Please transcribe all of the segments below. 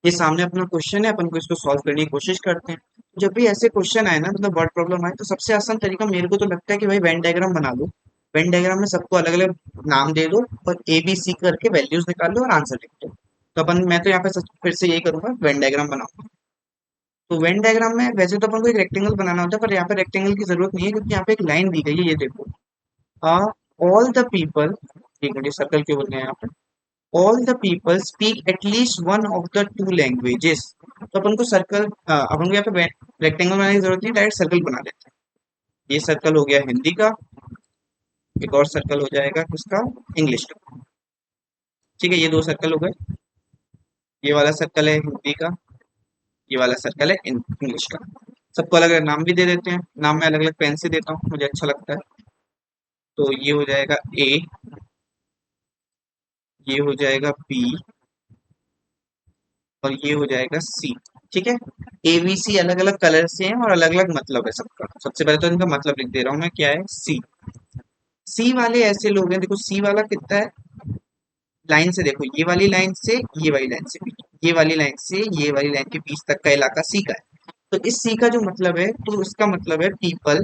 ये सामने अपना क्वेश्चन है, अपन को इसको सॉल्व करने की कोशिश करते हैं। जब भी ऐसे क्वेश्चन आए ना, मतलब वर्ड प्रॉब्लम आए, तो सबसे आसान तरीका मेरे को तो लगता है कि भाई वेन डायग्राम बना लो। वेन डायग्राम में सबको अलग अलग नाम दे दो और ए बी सी करके वैल्यूज निकाल लो और आंसर लिख दो। तो अपन मैं तो यहाँ पे फिर से यही करूंगा, वेन डायग्राम बनाऊंगा। तो वेन डायग्राम में वैसे तो अपन को एक रेक्टेंगल बनाना होता है, पर यहाँ पे रेक्टेंगल की जरूरत नहीं है क्योंकि यहाँ पे एक लाइन दी गई है, ये देखो। ऑल द पीपल, एक मिनट सर्कल क्यों बन गया यहाँ पे, all the people speak at least one of the two languages. तो अपन को सर्कल, अपन को यहाँ पे रेक्टेंगल बनाने की जरूरत नहीं, डायरेक्ट सर्कल बना लेते हैं। ये सर्कल हो गया हिंदी का, एक और सर्कल हो जाएगा किसका, इंग्लिश का। ठीक है, ये दो सर्कल हो गए। ये वाला सर्कल है हिंदी का, ये वाला सर्कल है इंग्लिश का। सबको अलग अलग नाम भी दे देते हैं, नाम मैं अलग अलग पेन से देता हूँ, मुझे अच्छा लगता है। तो ये हो जाएगा ए, ये हो जाएगा बी, और ये हो जाएगा सी। ठीक है, ए बी सी अलग अलग कलर से हैं और अलग अलग मतलब है सबका। सबसे पहले तो इनका मतलब लिख दे रहा हूं मैं, क्या है, सी। सी वाले ऐसे लोग हैं, देखो सी वाला कितना है, लाइन से देखो, ये वाली लाइन से ये वाली लाइन से, ये वाली लाइन से ये वाली लाइन के बीच तक का इलाका सी का है। तो इस सी का जो मतलब है, तो उसका मतलब है पीपल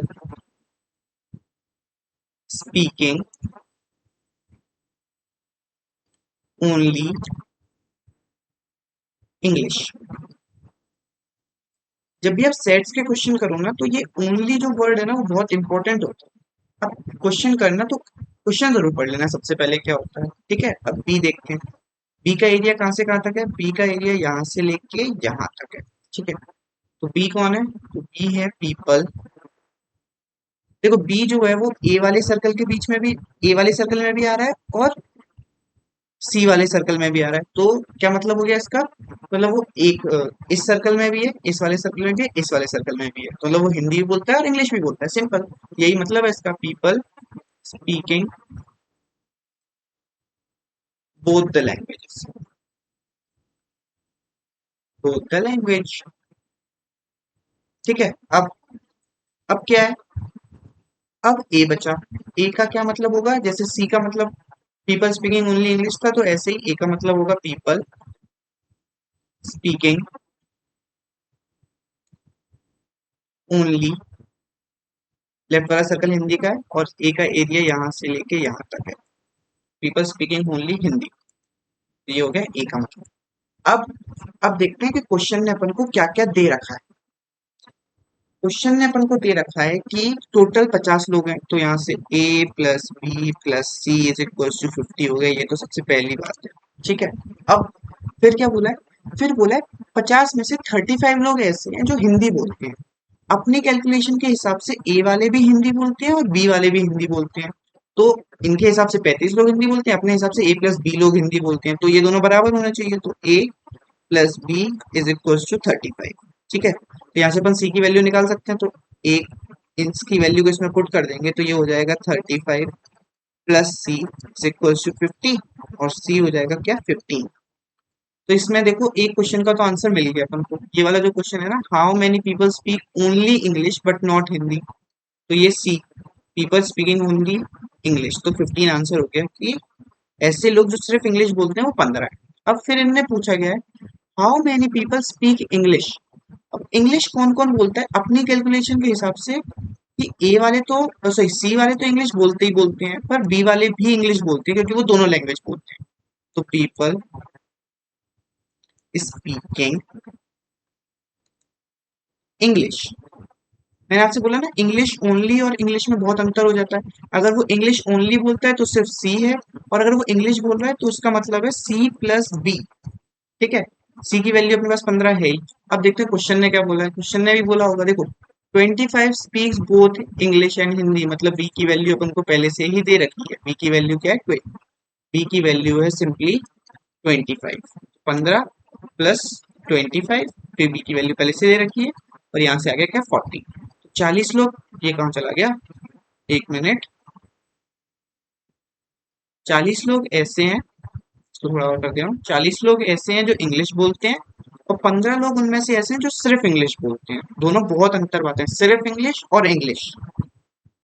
स्पीकिंग ओनली इंग्लिश। जब भी आप सेट्स के क्वेश्चन करो ना, तो ये ओनली जो वर्ड है ना, वो बहुत इंपॉर्टेंट होता है। अब क्वेश्चन करना तो क्वेश्चन जरूर पढ़ लेना सबसे पहले क्या होता है। ठीक है, अब बी देखते हैं। बी का एरिया कहाँ से कहाँ तक है, बी का एरिया यहाँ से लेके यहाँ तक है। ठीक है, तो बी कौन है, तो बी है पीपल। देखो बी जो है वो ए वाले सर्कल के बीच में भी, ए वाले सर्कल में भी आ रहा है और सी वाले सर्कल में भी आ रहा है। तो क्या मतलब हो गया इसका, मतलब वो एक इस सर्कल में भी है, इस वाले सर्कल में भी है, इस वाले सर्कल में भी है, तो मतलब वो हिंदी भी बोलता है और इंग्लिश भी बोलता है, सिंपल। यही मतलब है इसका, people speaking both the languages, both the language. ठीक है, अब क्या है, अब ए बचा। ए का क्या मतलब होगा, जैसे सी का मतलब पीपल स्पीकिंग ओनली इंग्लिश था, तो ऐसे ही ए का मतलब होगा पीपल स्पीकिंग ओनली, लेफ्ट वाला सर्कल हिंदी का है और ए का एरिया यहाँ से लेके यहाँ तक है, पीपल स्पीकिंग ओनली हिंदी। तो ये हो गया ए का मतलब। अब देखते हैं कि क्वेश्चन ने अपन को क्या क्या दे रखा है। क्वेश्चन ने अपन को दे रखा है कि टोटल 50 लोग हैं, तो यहाँ से A plus B plus C is equal to 50 हो गया, ये तो सबसे पहली बात है। ठीक है, अब फिर क्या बोला है, फिर बोला है 50 में से 35 लोग ऐसे हैं जो हिंदी बोलते हैं। अपनी कैलकुलेशन के हिसाब से ए वाले भी हिंदी बोलते हैं और बी वाले भी हिंदी बोलते हैं। तो इनके हिसाब से 35 लोग हिंदी बोलते हैं, अपने हिसाब से ए प्लस बी लोग हिंदी बोलते हैं, तो ये दोनों बराबर होना चाहिए। तो A plus B is equal to 35। ठीक है, तो यहाँ से अपन सी की वैल्यू निकाल सकते हैं। तो ए, इसकी वैल्यू को इसमें पुट कर देंगे तो ये हो जाएगा 35 plus C is equal to 50, और सी हो जाएगा क्या, 15। तो इसमें देखो एक क्वेश्चन का तो आंसर मिल गया अपन को। ये वाला जो क्वेश्चन है ना, how many people speak only English but not Hindi, तो ये सी, पीपल स्पीकिंग ओनली इंग्लिश, तो 15 आंसर हो गया कि ऐसे लोग जो सिर्फ इंग्लिश बोलते हैं वो 15 है। अब फिर इनने पूछा गया है how many people speak English. अब इंग्लिश कौन कौन बोलता है, अपनी कैलकुलेशन के हिसाब से कि ए वाले तो, सॉरी सी वाले तो इंग्लिश बोलते ही बोलते हैं, पर बी वाले भी इंग्लिश बोलते हैं क्योंकि वो दोनों लैंग्वेज बोलते हैं। तो पीपल स्पीकिंग इंग्लिश, मैंने आपसे बोला ना इंग्लिश ओनली और इंग्लिश में बहुत अंतर हो जाता है। अगर वो इंग्लिश ओनली बोलता है तो सिर्फ सी है, और अगर वो इंग्लिश बोल रहा है तो उसका मतलब है सी प्लस बी। ठीक है, सी की वैल्यू अपने पास 15 है ही। अब देखते हैं क्वेश्चन ने क्या बोला है, क्वेश्चन ने भी बोला होगा, देखो 25 speaks both English and Hindi, मतलब बी की वैल्यू अपन को पहले से ही दे रखी है। बी की वैल्यू क्या है, बी की वैल्यू है सिंपली 25, 15 प्लस 25, फिर बी की वैल्यू पहले से दे रखी है, और यहाँ से आ गया क्या, 40। 40 लोग, ये कहाँ चला गया, एक मिनट। 40 लोग ऐसे हैं, इसको थोड़ा और कर दे रहा हूँ, 40 लोग ऐसे हैं जो इंग्लिश बोलते हैं, और 15 लोग उनमें से ऐसे हैं जो सिर्फ इंग्लिश बोलते हैं। दोनों बहुत अंतर बात है, सिर्फ इंग्लिश और इंग्लिश।